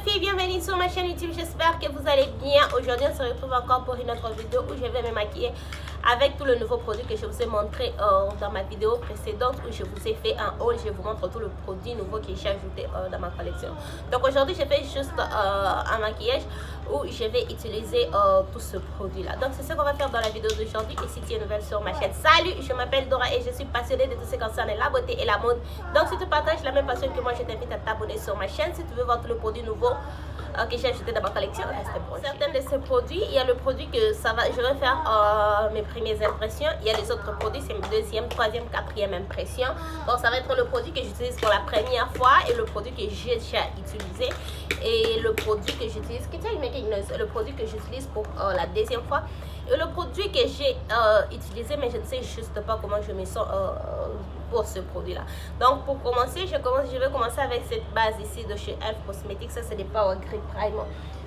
filles, bienvenue sur ma chaîne YouTube, j'espère que vous allez bien. Aujourd'hui on se retrouve encore pour une autre vidéo où je vais me maquiller avec tout le nouveau produit que je vous ai montré dans ma vidéo précédente où je vous ai fait un haul. Je vous montre tout le produit nouveau que j'ai ajouté dans ma collection. Donc aujourd'hui je fais juste un maquillage où je vais utiliser tout ce produit là. Donc c'est ce qu'on va faire dans la vidéo d'aujourd'hui. Et si tu es nouvelle sur ma chaîne, salut, je m'appelle Dora et je suis passionnée de tout ce qui concerne la beauté et la mode. Donc si tu partages la même passion que moi, je t'invite à t'abonner sur ma chaîne. Si tu veux voir tout le produit nouveau que j'ai ajouté dans ma collection, reste branché. Certains de ces produits, il y a le produit que je vais faire mes premières impressions. Il y a les autres produits, c'est mes deuxième, troisième, quatrième impression. Donc ça va être le produit que j'utilise pour la première fois et le produit que j'ai déjà utilisé et le produit que j'utilise, le produit que j'utilise pour la deuxième fois et le produit que j'ai utilisé mais je ne sais juste pas comment je me sens pour ce produit là. Donc pour commencer, je vais commencer avec cette base ici de chez Elf Cosmetics. Ça c'est des Power Grip Primer.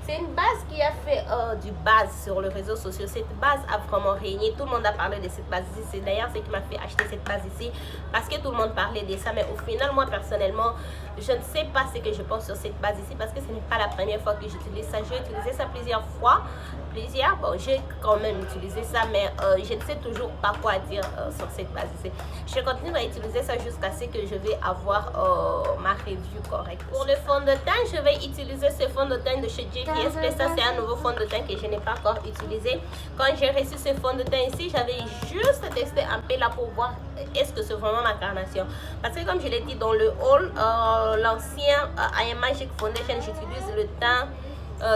C'est une base qui a fait du buzz sur les réseaux sociaux. Cette base a vraiment régné. Tout le monde a parlé de cette base ici. C'est d'ailleurs ce qui m'a fait acheter cette base ici. Parce que tout le monde parlait de ça. Mais au final, moi personnellement, je ne sais pas ce que je pense sur cette base ici. Parce que ce n'est pas la première fois que j'utilise ça. J'ai utilisé ça plusieurs fois. Bon, j'ai quand même utilisé ça. Mais je ne sais toujours pas quoi dire sur cette base ici. Je continue à utiliser ça jusqu'à ce que je vais avoir ma review correcte. Pour le fond de teint, je vais utiliser ce fond de teint de chez JVS. Ça c'est un nouveau fond de teint que je n'ai pas encore utilisé. Quand j'ai reçu ce fond de teint ici, j'avais juste testé un peu là pour voir est-ce que c'est vraiment ma carnation. Parce que comme je l'ai dit dans le haul, l'ancien I Am Magic Foundation, j'utilise le teint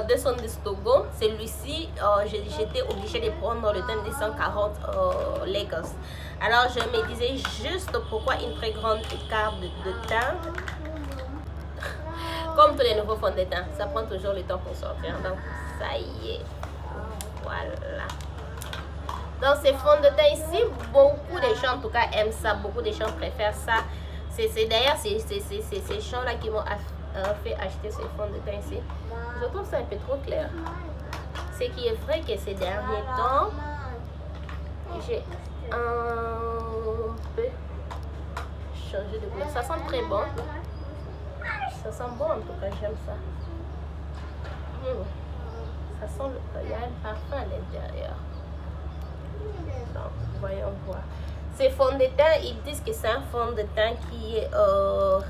210 Togo. Celui-ci, j'étais obligée de prendre le teint 240 Lagos. Alors je me disais juste pourquoi une très grande écart de teint. Comme tous les nouveaux fonds de teint, ça prend toujours le temps pour sortir. Donc ça y est, voilà. Donc ces fonds de teint ici, beaucoup de gens en tout cas aiment ça, beaucoup de gens préfèrent ça. C'est d'ailleurs ces gens là qui m'ont fait acheter ces fonds de teint ici. Je trouve ça un peu trop clair. Ce qui est vrai que ces derniers temps, j'ai un peu changé de couleur. Ça sent très bon. Ça sent bon en tout cas, j'aime ça. Ça sent il y a un parfum à l'intérieur. Donc, voyons voir. Ces fonds de teint, ils disent que c'est un fond de teint qui est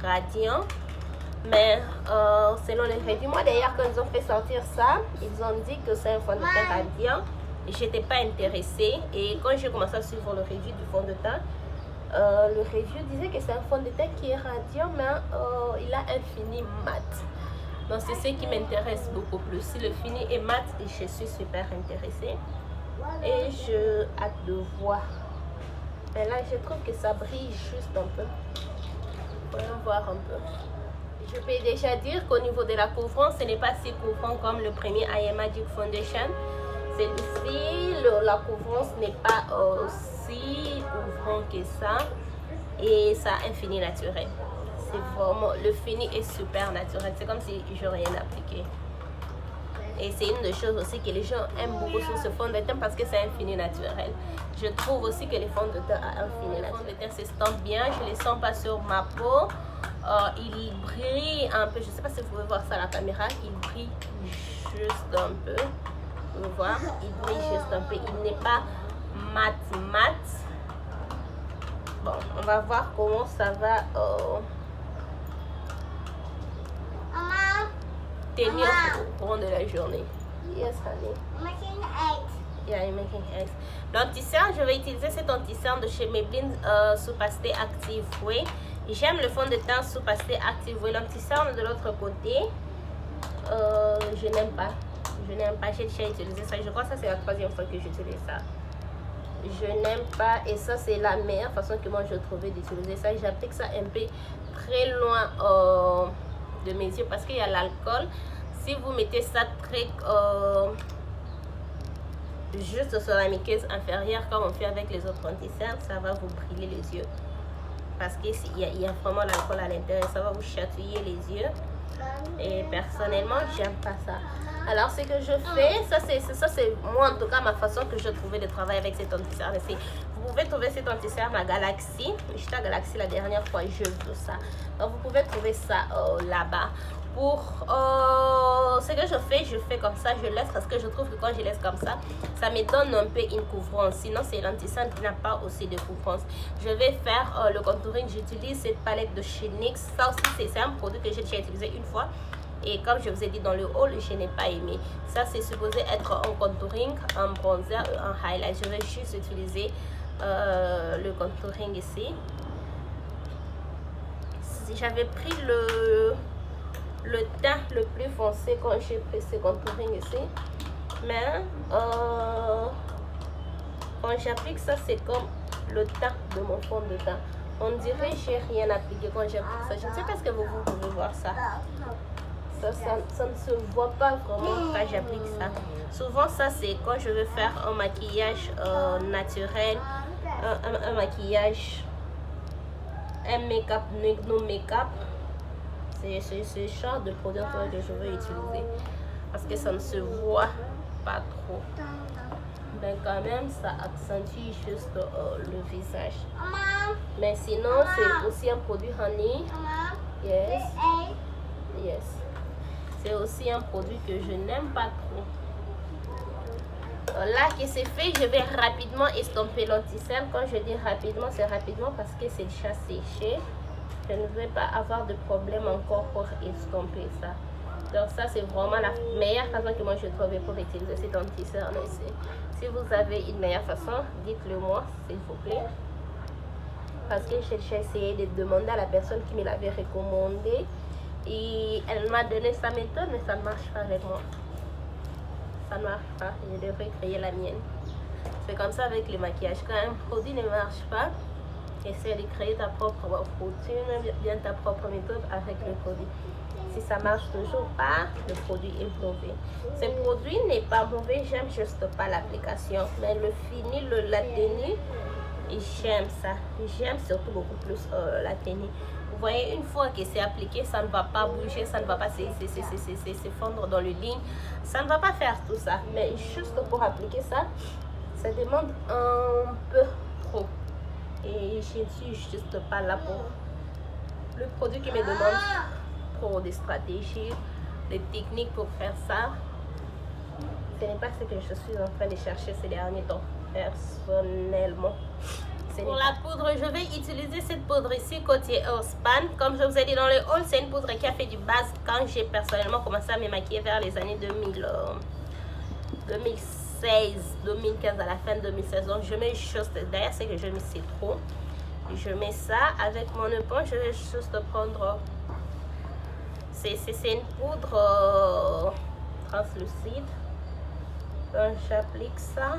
radiant. Mais selon les reviews, moi d'ailleurs quand ils ont fait sortir ça, ils ont dit que c'est un fond de teint radiant. J'étais pas intéressée. Et quand j'ai commencé à suivre le review du fond de teint, le review disait que c'est un fond de teint qui est radiant, mais il a un fini mat. Donc c'est ce qui m'intéresse beaucoup plus. Si le fini est mat, je suis super intéressée. Et je hâte de voir. Mais là, je trouve que ça brille juste un peu. Voyons voir un peu. Je peux déjà dire qu'au niveau de la couvrance, ce n'est pas si couvrant comme le premier I Am Magic Foundation. Celui-ci, la couvrance n'est pas aussi couvrant que ça. Et ça a un fini naturel. C'est vraiment, le fini est super naturel. C'est comme si je n'ai rien appliqué. Et c'est une des choses aussi que les gens aiment beaucoup sur ce fond de teint parce que c'est un fini naturel. Je trouve aussi que les fonds de teint ont un fini naturel. Le teint s'estompe bien, je ne les sens pas sur ma peau. Il brille un peu, je ne sais pas si vous pouvez voir ça à la caméra, il brille juste un peu. Vous pouvez voir, il brille juste un peu, il n'est pas mat. Bon, on va voir comment ça va tenir au cours de la journée. Yes, honey. Making eggs. Yeah, I'm making eggs. L'anti-cerne, je vais utiliser cet anti-cerne de chez Maybelline Soupacité Active Way. J'aime le fond de teint Soupacité Active Way. L'anti-cerne de l'autre côté, je n'aime pas. Je n'aime pas. J'ai déjà utilisé ça. Je crois que ça c'est la troisième fois que j'utilise ça. Je n'aime pas. Et ça c'est la meilleure façon que moi je trouvais d'utiliser ça. J'applique ça un peu très loin de mes yeux parce qu'il y a l'alcool. Si vous mettez ça très juste sur la muqueuse inférieure comme on fait avec les autres anti-cernes, ça va vous briller les yeux parce qu'il y a vraiment l'alcool à l'intérieur, ça va vous chatouiller les yeux et personnellement j'aime pas ça. Alors ce que je fais, ça c'est moi en tout cas ma façon que je trouvais de travailler avec cet anti-cerne. Vous pouvez trouver cet anti-cerne à Galaxy. J'étais à Galaxy la dernière fois, je veux ça. Donc vous pouvez trouver ça là-bas. Pour ce que je fais comme ça, je laisse parce que je trouve que quand je laisse comme ça me donne un peu une couvrance. Sinon, c'est l'anti-cerne qui n'a pas aussi de couvrance. Je vais faire le contouring. J'utilise cette palette de chez NYX. Ça aussi, c'est un produit que j'ai déjà utilisé une fois. Et comme je vous ai dit dans le haul, je n'ai pas aimé. Ça, c'est supposé être un contouring, un bronzer, un highlight. Je vais juste utiliser le contouring ici. Si j'avais pris le teint le plus foncé quand j'ai pris ce contouring ici, mais quand j'applique ça, c'est comme le teint de mon fond de teint. On dirait que j'ai rien appliqué quand j'applique ça. Je ne sais pas ce que vous pouvez voir ça. Ça ne se voit pas vraiment quand j'applique ça. Souvent, ça c'est quand je veux faire un maquillage naturel, un maquillage, un make-up, no make-up. C'est ce genre de produit que je veux utiliser parce que ça ne se voit pas trop. Mais quand même, ça accentue juste le visage. Mais sinon, c'est aussi un produit honey. Yes. Yes. C'est aussi un produit que je n'aime pas trop. Là que c'est fait, je vais rapidement estomper l'anti-cerne. Quand je dis rapidement, c'est rapidement parce que c'est déjà séché. Je ne vais pas avoir de problème encore pour estomper ça. Donc ça, c'est vraiment la meilleure façon que moi je trouve pour utiliser cet anti-cerne ici. Si vous avez une meilleure façon, dites-le moi, s'il vous plaît. Parce que j'ai essayé de demander à la personne qui me l'avait recommandé. Et elle m'a donné sa méthode, mais ça ne marche pas avec moi. Ça ne marche pas. Je devrais créer la mienne. C'est comme ça avec les maquillages. Quand un produit ne marche pas, essaie de créer ta propre produit, bien ta propre méthode avec le produit. Si ça marche toujours pas, le produit est mauvais. Ce produit n'est pas mauvais, j'aime juste pas l'application. Mais le fini, la tenue, j'aime ça. J'aime surtout beaucoup plus la tenue. Vous voyez, une fois que c'est appliqué, ça ne va pas bouger, ça ne va pas se fondre dans le ligne. Ça ne va pas faire tout ça. Mais juste pour appliquer ça, ça demande un peu trop. Et je ne suis juste pas là pour le produit qui me demande trop de stratégies, de techniques pour faire ça. Ce n'est pas ce que je suis en train de chercher ces derniers temps, personnellement. Pour la poudre, je vais utiliser cette poudre ici côté Span. Comme je vous ai dit dans le haul, c'est une poudre qui a fait du base quand j'ai personnellement commencé à me maquiller vers les années 2016, 2015, à la fin de 2016. Donc je mets juste, d'ailleurs c'est que je mets c'est trop. Je mets ça avec mon éponge. Je vais juste prendre, c'est une poudre translucide. Donc j'applique ça.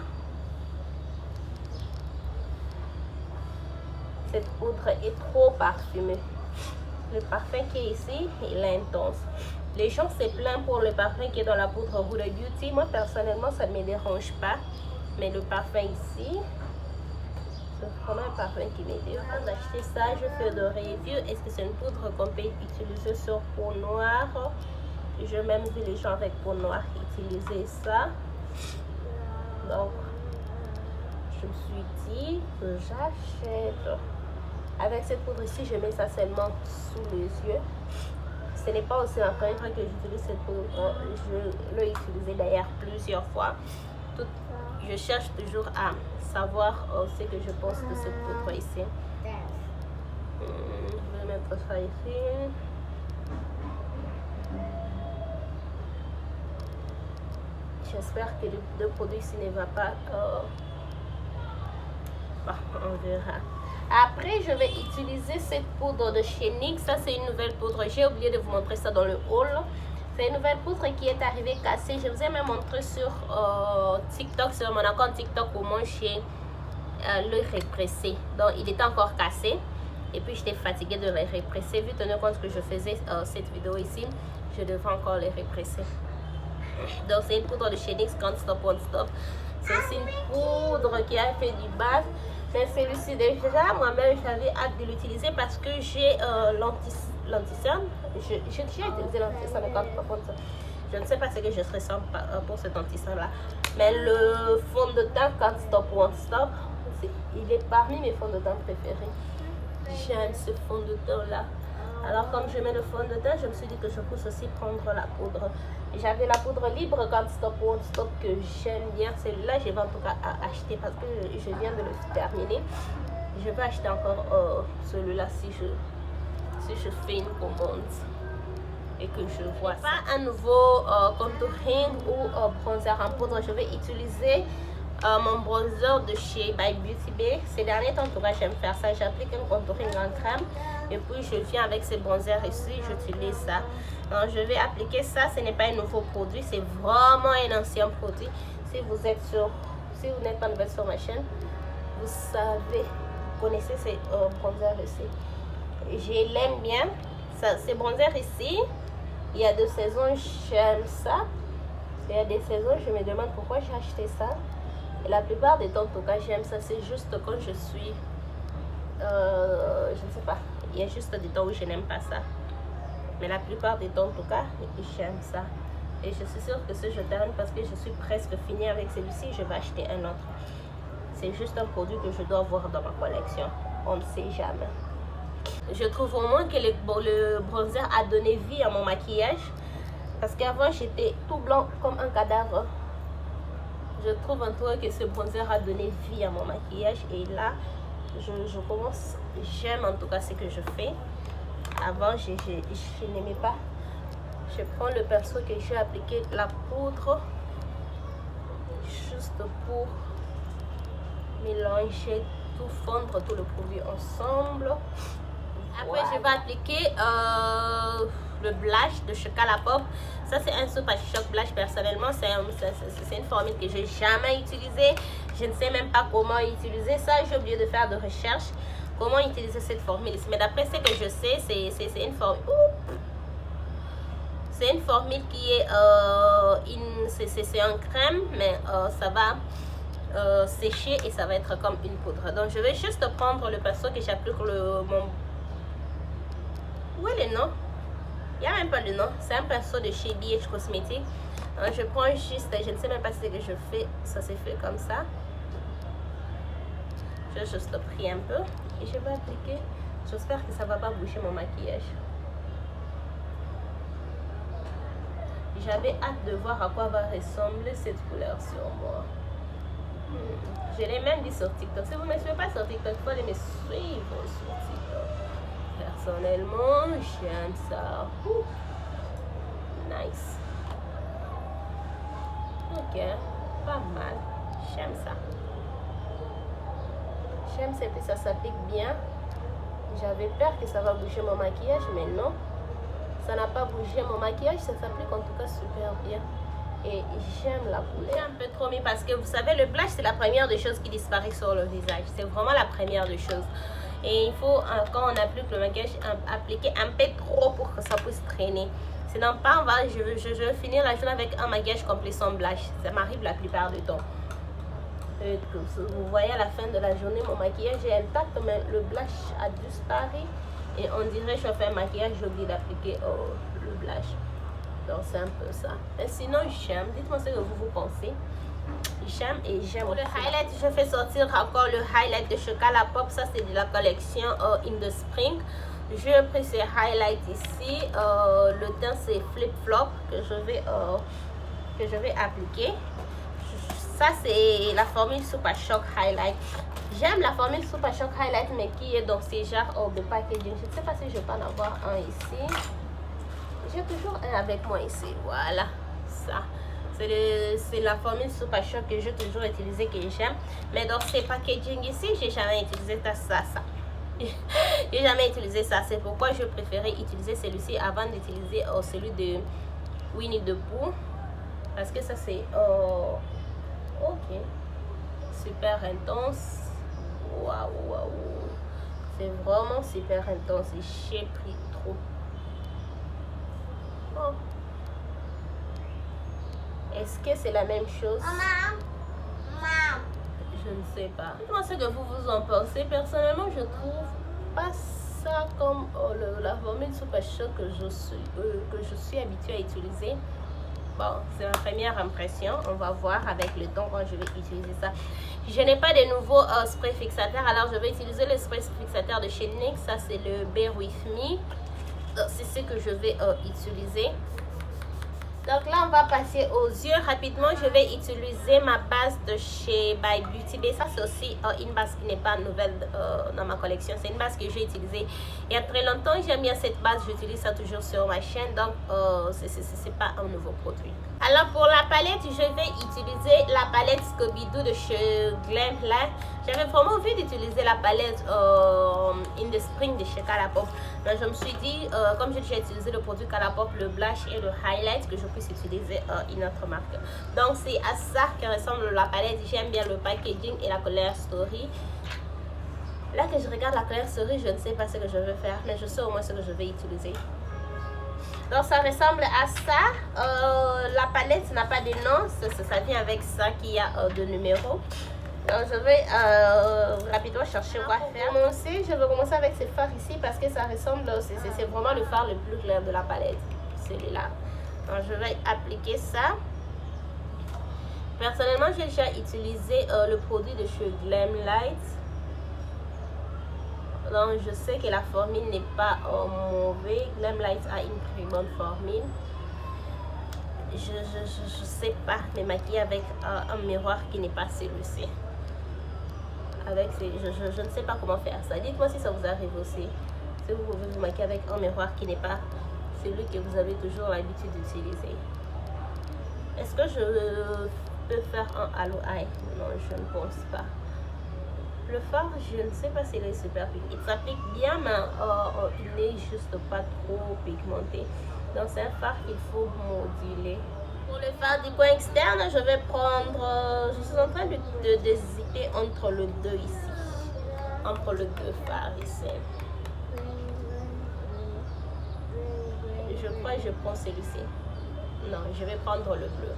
Cette poudre est trop parfumée. Le parfum qui est ici, il est intense. Les gens se plaignent pour le parfum qui est dans la poudre Huda Beauty. Moi, personnellement, ça ne me dérange pas. Mais le parfum ici, c'est vraiment un parfum qui me dérange. Avant d'acheter ça, je fais de review. Est-ce que c'est une poudre qu'on peut utiliser sur peau noire? J'ai même vu les gens avec peau noire utiliser ça. Donc, je me suis dit que j'achète. Avec cette poudre ici, je mets ça seulement sous les yeux. Ce n'est pas aussi la première fois que j'utilise cette poudre. Je l'ai utilisée d'ailleurs plusieurs fois. Je cherche toujours à savoir ce que je pense de cette poudre ici. Je vais mettre ça ici. J'espère que le produit ici ne va pas... on verra. Après, je vais utiliser cette poudre de chez NYX. Ça, c'est une nouvelle poudre. J'ai oublié de vous montrer ça dans le haul. C'est une nouvelle poudre qui est arrivée cassée. Je vous ai même montré sur TikTok, sur mon compte TikTok, où moi j'ai le repressé. Donc, il était encore cassé. Et puis, j'étais fatiguée de le represser. Vu tenir compte que je faisais cette vidéo ici, je devais encore le represser. Donc, c'est une poudre de chez NYX, Can't Stop, Won't Stop. C'est aussi une poudre qui a fait du base. Mais celui-ci, déjà, moi-même, j'avais hâte de l'utiliser parce que j'ai l'anti-cerne. J'ai déjà utilisé l'anti-cerne, mais quand je ne sais pas ce que je ressens pour cet anti-cerne-là. Mais le fond de teint Can't Stop, Won't Stop, il est parmi mes fonds de teint préférés. J'aime ce fond de teint-là. Alors comme je mets le fond de teint, je me suis dit que je peux aussi prendre la poudre. J'avais la poudre libre quand Stop Won't Stop que j'aime bien. Celle-là, je vais en tout cas acheter parce que je viens de le terminer. Je vais acheter encore celui-là si je fais une commande et que je vois ça. Un nouveau contouring ou bronzer en poudre. Je vais utiliser mon bronzer de chez By Beauty Bay. Ces derniers temps, en tout cas, j'aime faire ça. J'applique un contouring en crème et puis je viens avec ces bronzers ici. J'utilise ça. Donc, je vais appliquer ça. Ce n'est pas un nouveau produit, c'est vraiment un ancien produit. Si vous n'êtes pas nouvelle sur ma chaîne, vous savez, vous connaissez ces bronzers ici. Je l'aime bien. Ces bronzers ici, il y a 2 saisons, j'aime ça. Il y a des saisons, je me demande pourquoi j'ai acheté ça. Et la plupart des temps, en tout cas, j'aime ça. C'est juste quand je suis... je ne sais pas. Il y a juste des temps où je n'aime pas ça. Mais la plupart des temps, en tout cas, j'aime ça. Et je suis sûre que si je termine, parce que je suis presque finie avec celui-ci, je vais acheter un autre. C'est juste un produit que je dois avoir dans ma collection. On ne sait jamais. Je trouve au moins que le bronzer a donné vie à mon maquillage. Parce qu'avant, j'étais tout blanc comme un cadavre. Je trouve en tout cas que ce bronzer a donné vie à mon maquillage. Et là, je commence... J'aime en tout cas ce que je fais. Avant, je n'aimais pas. Je prends le pinceau que j'ai appliqué la poudre. Juste pour mélanger, tout fondre tout le produit ensemble. Après, je vais appliquer le blush de Chocolapop. Ça, c'est un Super Shock Blush. Personnellement, c'est une formule que j'ai jamais utilisée. Je ne sais même pas comment utiliser ça. J'ai oublié de faire de recherche. Comment utiliser cette formule ici. Mais d'après ce que je sais, c'est une formule. C'est une formule qui est c'est en crème, mais ça va sécher et ça va être comme une poudre. Donc je vais juste prendre le pinceau que j'applique où est le nom? Il n'y a même pas le nom. C'est un pinceau de chez BH Cosmetics. Donc je prends juste, je ne sais même pas ce que je fais. Ça s'est fait comme ça. Je vais juste pris un peu et je vais appliquer. J'espère que ça ne va pas bouger mon maquillage. J'avais hâte de voir à quoi va ressembler cette couleur sur moi. Je l'ai même dit sur TikTok. Si vous ne me suivez pas sur TikTok, il faut aller me suivre sur TikTok. Personnellement, j'aime ça. Nice. Ok, pas mal. J'aime ça. J'aime ça et puis ça s'applique bien. J'avais peur que ça va bouger mon maquillage, mais non. Ça n'a pas bougé mon maquillage, ça s'applique en tout cas super bien. Et j'aime la couleur. J'ai un peu trop mis parce que vous savez, le blush c'est la première des choses qui disparaît sur le visage. C'est vraiment la première des choses. Et il faut, quand on applique le maquillage, appliquer un peu trop pour que ça puisse traîner. Sinon, pas, je vais finir la journée avec un maquillage complet sans blush. Ça m'arrive la plupart du temps. Vous voyez à la fin de la journée, mon maquillage est intact, mais le blush a disparu. Et on dirait que je fais un maquillage, j'ai oublié d'appliquer le blush. Donc c'est un peu ça. Mais sinon, j'aime. Dites-moi ce que vous pensez. J'aime et j'aime. Pour le highlight, je fais sortir encore le highlight de Chocolapop. Ça, c'est de la collection In the Spring. J'ai pris ces highlights ici. Le teint, c'est Flip Flop que je vais appliquer. Ça, c'est la formule Super Shock Highlight. J'aime la formule Super Shock Highlight, mais qui est dans ces genres de packaging. Je ne sais pas si je peux en avoir un ici. J'ai toujours un avec moi ici. Voilà, ça. C'est la formule Super Shock que j'ai toujours utilisée, que j'aime. Mais dans ces packaging ici, j'ai jamais utilisé ça. J'ai jamais utilisé ça. C'est pourquoi je préférais utiliser celui-ci avant d'utiliser celui de Winnie the Pooh. Parce que ça, c'est... ok. Super intense. Waouh. C'est vraiment super intense. Et j'ai pris trop. Oh. Est-ce que c'est la même chose? Maman. Je ne sais pas. Dites-moi ce que vous en pensez. Personnellement, je trouve pas ça comme la formule Super Shock que je suis habituée à utiliser. Bon, c'est ma première impression. On va voir avec le temps quand je vais utiliser ça. Je n'ai pas de nouveau spray fixateur. Alors, je vais utiliser le spray fixateur de chez NYX. Ça, c'est le Bear With Me. c'est ce que je vais utiliser. Donc là, on va passer aux yeux rapidement. Je vais utiliser ma base de chez By Beauty Bay. Ça, c'est aussi une base qui n'est pas nouvelle dans ma collection. C'est une base que j'ai utilisée il y a très longtemps. J'aime bien cette base. J'utilise ça toujours sur ma chaîne. Donc, c'est pas un nouveau produit. Alors, pour la palette, je vais utiliser la palette Scooby-Doo de chez Glamlight. J'avais vraiment envie d'utiliser la palette In the Spring de chez Colourpop. Mais je me suis dit, comme j'ai déjà utilisé le produit Colourpop, le blush et le highlight, que je puisse utiliser une autre marque. Donc c'est à ça que ressemble la palette. J'aime bien le packaging et la couleur story. Là que je regarde la couleur story, je ne sais pas ce que je vais faire, mais je sais au moins ce que je vais utiliser. Donc ça ressemble à ça. La palette n'a pas de nom, ça vient avec ça qui a deux numéros. Donc je vais rapidement chercher quoi faire. Pour commencer, je vais commencer avec ce fard ici parce que ça ressemble, c'est vraiment le fard le plus clair de la palette, celui-là. Donc je vais appliquer ça. Personnellement, j'ai déjà utilisé le produit de chez Glamlight. Donc je sais que la formule n'est pas mauvaise. Glamlight a une très bonne formule. Je sais pas me maquiller avec un miroir qui n'est pas celui-ci. Je ne sais pas comment faire ça. Dites-moi si ça vous arrive aussi. Si vous pouvez vous maquiller avec un miroir qui n'est pas celui que vous avez toujours l'habitude d'utiliser. Est-ce que je peux faire un halo eye? Non, je ne pense pas. Le fard, je ne sais pas s'il est super pigmenté. Il s'applique bien, mais il n'est juste pas trop pigmenté. Donc c'est un fard qu'il faut moduler. Pour le fard du coin externe, je vais prendre... je suis en train d'hésiter entre le 2 ici. Entre le 2 fards ici. Je crois que je prends celui-ci. Non, je vais prendre le bleu.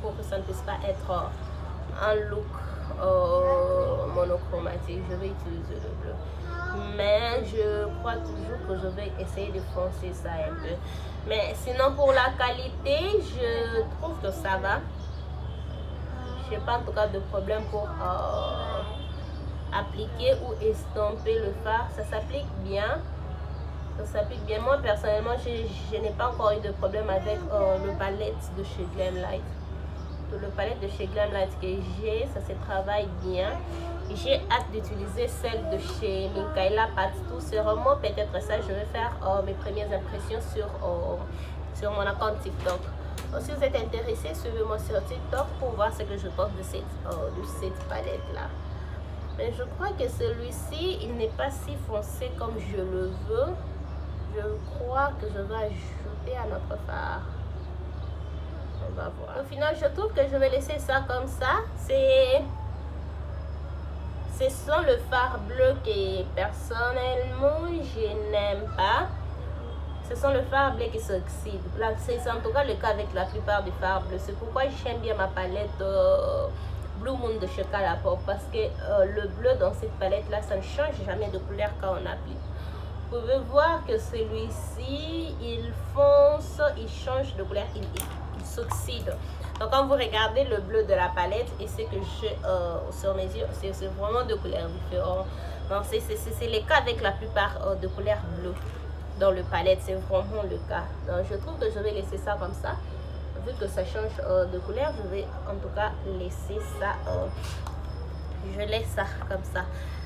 Pour que ça ne puisse pas être un look monochromatique. Je vais utiliser le bleu. Mais je crois toujours que je vais essayer de foncer ça un peu. Mais sinon pour la qualité, je trouve que ça va. Je n'ai pas en tout cas de problème pour appliquer ou estomper le fard. Ça s'applique bien. Ça s'applique bien. Moi personnellement, je n'ai pas encore eu de problème avec le palette de chez Glamlight. Le palette de chez Glamlight que j'ai, ça se travaille bien. J'ai hâte d'utiliser celle de chez Micaela Patou. C'est vraiment peut-être ça. Je vais faire mes premières impressions sur mon compte TikTok. Donc, si vous êtes intéressé, suivez-moi sur TikTok pour voir ce que je pense de cette palette là. Mais je crois que celui-ci, il n'est pas si foncé comme je le veux. Je crois que je vais ajouter à notre fard. On va voir. Au final, je trouve que je vais laisser ça comme ça. Ce sont le fard bleu que personnellement je n'aime pas. Ce sont le fard bleu qui s'oxyde. C'est en tout cas le cas avec la plupart des fards bleus. C'est pourquoi j'aime bien ma palette Blue Moon de chez Colourpop. Parce que le bleu dans cette palette là, ça ne change jamais de couleur quand on applique. Vous pouvez voir que celui-ci, il fonce, il change de couleur, il s'oxyde. Donc quand vous regardez le bleu de la palette et ce que j'ai sur mes yeux, c'est vraiment de couleurs différentes. Donc c'est le cas avec la plupart de couleurs bleues dans le palette, c'est vraiment le cas. Donc je trouve que je vais laisser ça comme ça. Vu que ça change de couleur, je vais en tout cas laisser ça. Je laisse ça comme ça.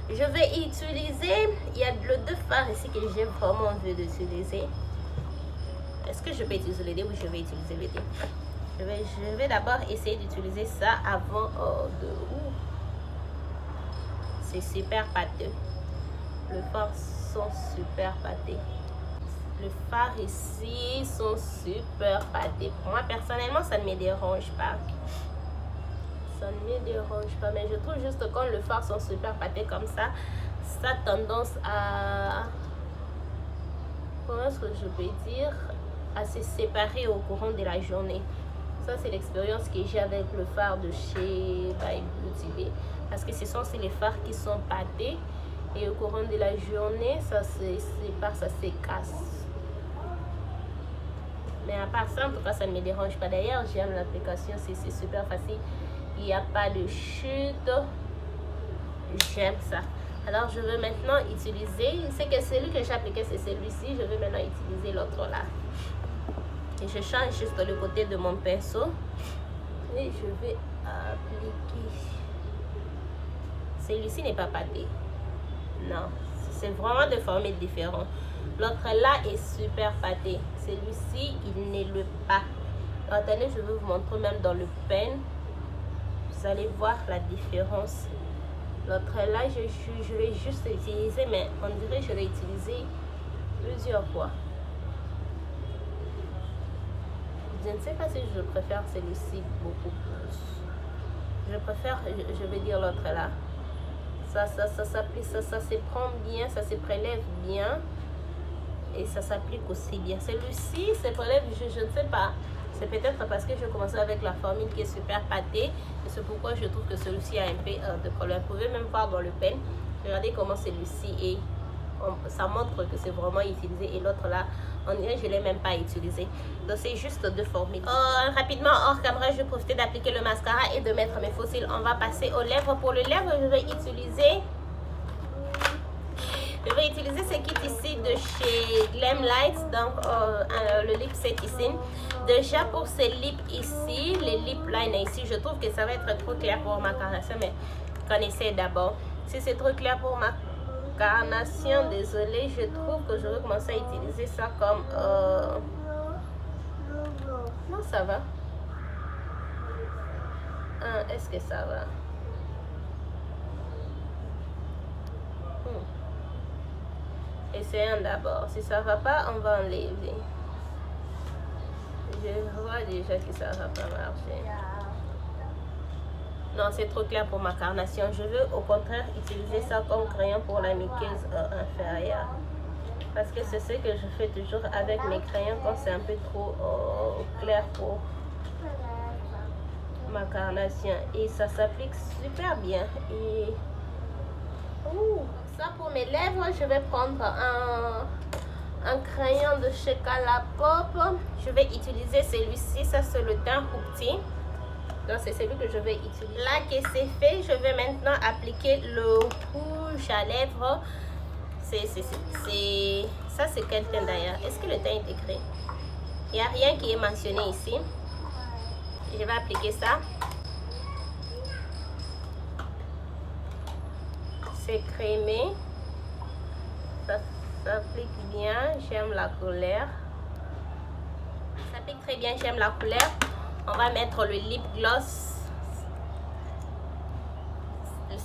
Je vais utiliser, il y a le 2 fards ici que j'ai vraiment envie d'utiliser. Est-ce que je peux utiliser le dé? Oui, je vais utiliser le dé. Je vais d'abord essayer d'utiliser ça avant de... C'est super pâteux. Le fard sont super pâtés. Le fard ici sont super pâtés. Moi personnellement, ça ne me dérange pas. Ça ne me dérange pas, mais je trouve juste que quand le fard sont super pâtés comme ça a tendance à... Comment est-ce que je peux dire? À se séparer au courant de la journée. Ça, c'est l'expérience que j'ai avec le fard de chez By Beauty Bay. Parce que ce sont aussi les fards qui sont pâtés. Et au courant de la journée, ça se sépare, ça se casse. Mais à part ça, en tout cas, ça ne me dérange pas. D'ailleurs, j'aime l'application, c'est super facile. Il n'y a pas de chute. J'aime ça. Alors je veux maintenant utiliser, c'est que celui que j'ai appliqué c'est celui-ci, je vais maintenant utiliser l'autre là. Et je change juste le côté de mon pinceau et je vais appliquer. Celui-ci n'est pas pâté, non, c'est vraiment de formes différentes. L'autre là est super pâté, celui-ci il ne l'est pas. Attendez, je vais vous montrer même dans le pen, vous allez voir la différence. L'autre là, je vais juste utiliser, mais on dirait que je vais utiliser plusieurs fois. Je ne sais pas si je préfère celui-ci beaucoup plus. Je préfère, je vais dire l'autre là. Ça se prend bien, ça se prélève bien. Et ça s'applique aussi bien. Celui-ci se prélève, je ne sais pas. C'est peut-être parce que je commençais avec la formule qui est super pâtée. Et c'est pourquoi je trouve que celui-ci a un peu de problème. Vous pouvez même voir dans le pen. Regardez comment celui-ci est. Ça montre que c'est vraiment utilisé. Et l'autre là, on dirait que je ne l'ai même pas utilisé. Donc c'est juste deux formules. Rapidement, hors caméra, je vais profiter d'appliquer le mascara et de mettre mes faux cils. On va passer aux lèvres. Pour les lèvres, je vais utiliser... Je vais utiliser ce kit ici de chez Glam Light, donc le lip set ici. Déjà pour ces lips ici, les lip liner ici, je trouve que ça va être trop clair pour ma carnation, mais connaissez d'abord. Si c'est trop clair pour ma carnation, désolé, je trouve que je vais commencer à utiliser ça comme... Non, ça va. Est-ce que ça va? Essayons d'abord. Si ça va pas, on va enlever. Je vois déjà que ça va pas marcher. Non, c'est trop clair pour ma carnation. Je veux au contraire utiliser ça comme crayon pour la muqueuse inférieure. Parce que c'est ce que je fais toujours avec mes crayons quand c'est un peu trop clair pour ma carnation. Et ça s'applique super bien. Et... ça pour mes lèvres, je vais prendre un crayon de chez Colourpop. Je vais utiliser celui-ci, ça c'est le teint Hoopty. Donc c'est celui que je vais utiliser. Là que c'est fait, je vais maintenant appliquer le rouge à lèvres. Ça c'est quel teint d'ailleurs? Est-ce que le teint est écrit? Il n'y a rien qui est mentionné ici. Je vais appliquer ça. C'est crémé, ça s'applique bien, j'aime la couleur. Ça s'applique très bien, j'aime la couleur. On va mettre le lip gloss.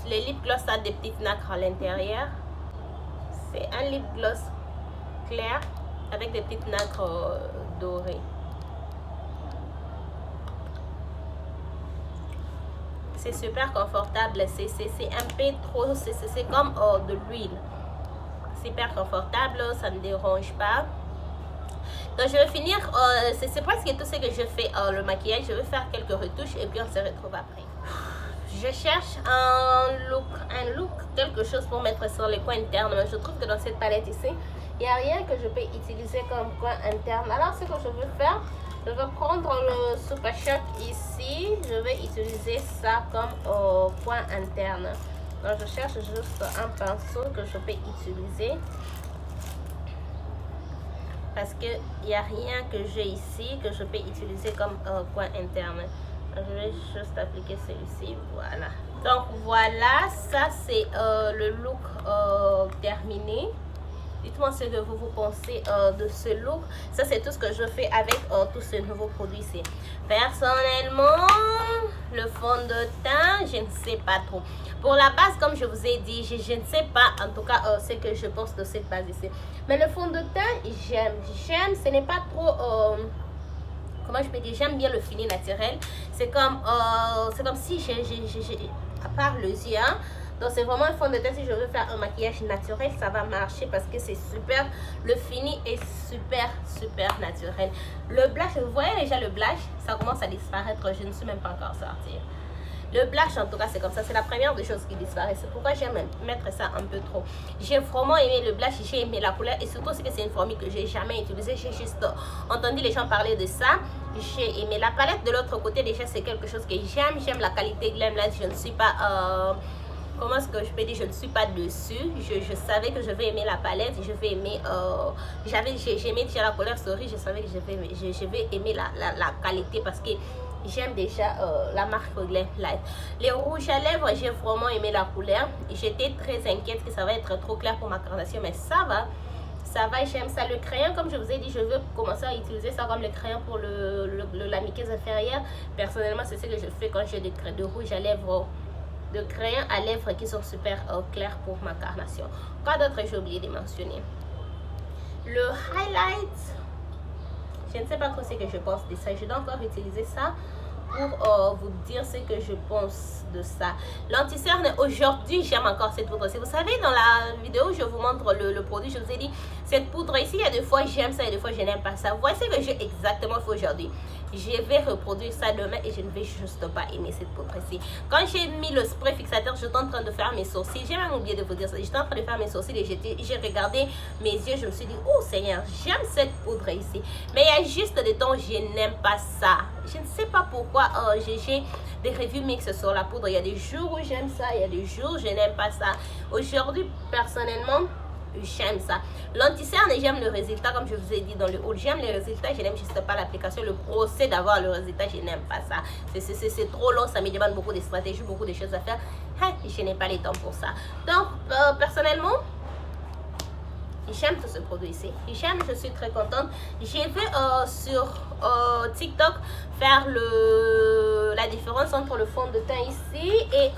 Le lip gloss a des petites nacres à l'intérieur. C'est un lip gloss clair avec des petites nacres dorées. C'est super confortable, c'est un peu trop, c'est comme de l'huile. Super confortable, ça ne dérange pas. Donc je vais finir, c'est presque tout ce que je fais le maquillage. Je vais faire quelques retouches et puis on se retrouve après. Je cherche un look, quelque chose pour mettre sur les coins internes. Mais je trouve que dans cette palette ici, il n'y a rien que je peux utiliser comme coin interne. Alors ce que je veux faire, je vais prendre le Super Shock ici. Je vais utiliser ça comme point interne. Donc je cherche juste un pinceau que je peux utiliser. Parce qu'il n'y a rien que j'ai ici que je peux utiliser comme point interne. Je vais juste appliquer celui-ci. Voilà. Donc voilà, ça c'est le look terminé. Dites-moi ce que vous pensez de ce look. Ça, c'est tout ce que je fais avec tous ces nouveaux produits-ci. Personnellement, le fond de teint, je ne sais pas trop. Pour la base, comme je vous ai dit, je ne sais pas en tout cas ce que je pense de cette base ici. Mais le fond de teint, j'aime. Ce n'est pas trop... comment je peux dire? J'aime bien le fini naturel. C'est comme si à part les yeux, hein. Donc c'est vraiment un fond de teint. Si je veux faire un maquillage naturel, ça va marcher parce que c'est super. Le fini est super naturel. Le blush, vous voyez déjà le blush, ça commence à disparaître. Je ne suis même pas encore sortie. Le blush en tout cas c'est comme ça, c'est la première des choses qui disparaît. C'est pourquoi j'aime mettre ça un peu trop. J'ai vraiment aimé le blush, j'ai aimé la couleur. Et surtout c'est que c'est une formule que j'ai jamais utilisée. J'ai juste entendu les gens parler de ça. J'ai aimé la palette de l'autre côté. Déjà c'est quelque chose que j'aime. J'aime la qualité Glam Light. Je ne suis pas comment est-ce que je peux dire, je ne suis pas dessus. Je savais que je vais aimer la palette, je vais aimer, j'aimais déjà la couleur Story, je savais que je vais aimer la qualité parce que j'aime déjà la marque Glam Light. Les rouges à lèvres, j'ai vraiment aimé la couleur. J'étais très inquiète que ça va être trop clair pour ma carnation, mais ça va, j'aime ça. Le crayon, comme je vous ai dit, je veux commencer à utiliser ça comme le crayon pour la muqueuse inférieure. Personnellement, c'est ce que je fais quand j'ai de rouge à lèvres, de crayons à lèvres qui sont super clairs pour ma carnation. Quoi d'autre j'ai oublié de mentionner? Le highlight, je ne sais pas quoi c'est que je pense de ça. Je dois encore utiliser ça pour vous dire ce que je pense de ça. L'anti-cerne, aujourd'hui j'aime encore cette poudre ici. Vous savez, dans la vidéo où je vous montre le produit, je vous ai dit cette poudre ici, il y a des fois j'aime ça et des fois je n'aime pas ça. Voici ce que j'ai exactement fait aujourd'hui. Je vais reproduire ça demain et je ne vais juste pas aimer cette poudre ici. Quand j'ai mis le spray fixateur, j'étais en train de faire mes sourcils. J'ai même oublié de vous dire ça. J'étais en train de faire mes sourcils et j'ai regardé mes yeux. Je me suis dit, oh Seigneur, j'aime cette poudre ici. Mais il y a juste des temps où je n'aime pas ça. Je ne sais pas pourquoi. J'ai des reviews mixtes sur la poudre. Il y a des jours où j'aime ça, il y a des jours où je n'aime pas ça. Aujourd'hui, personnellement, j'aime ça. L'anti-cerne, j'aime le résultat, comme je vous ai dit dans le haul. J'aime le résultat, je n'aime juste pas l'application. Le procès d'avoir le résultat, je n'aime pas ça. C'est trop long, ça me demande beaucoup de stratégies, beaucoup de choses à faire. Je n'ai pas le temps pour ça. Donc, personnellement, j'aime tout ce produit ici. J'aime, je suis très contente. J'ai vu sur TikTok faire la différence entre le fond de teint ici et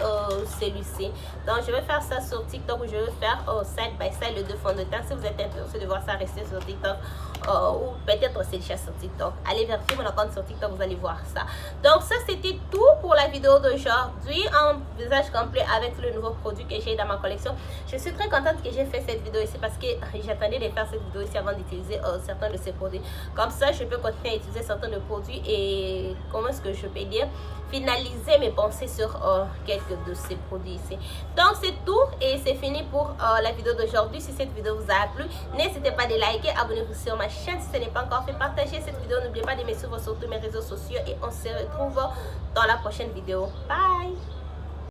celui-ci. Donc je vais faire ça sur TikTok, où je vais faire side by side les deux fonds de teint. Si vous êtes intéressé de voir ça, restez sur TikTok, ou peut-être c'est déjà sur TikTok. Allez vérifier mon compte sur TikTok, vous allez voir ça. Donc ça, c'était tout pour la vidéo d'aujourd'hui, un visage complet avec le nouveau produit que j'ai dans ma collection. Je suis très contente que j'ai fait cette vidéo ici parce que j'attendais de faire cette vidéo ici avant d'utiliser certains de ces produits. Comme ça, je peux continuer à utiliser certains de produits et comment est-ce que je peux dire, finaliser mes pensées sur quelques de ces produits ici. Donc c'est tout et c'est fini pour la vidéo d'aujourd'hui. Si cette vidéo vous a plu, n'hésitez pas de liker, abonnez-vous sur ma chaîne si ce n'est pas encore fait, partagez cette vidéo, n'oubliez pas de me suivre sur tous mes réseaux sociaux et on se retrouve dans la prochaine vidéo. Bye.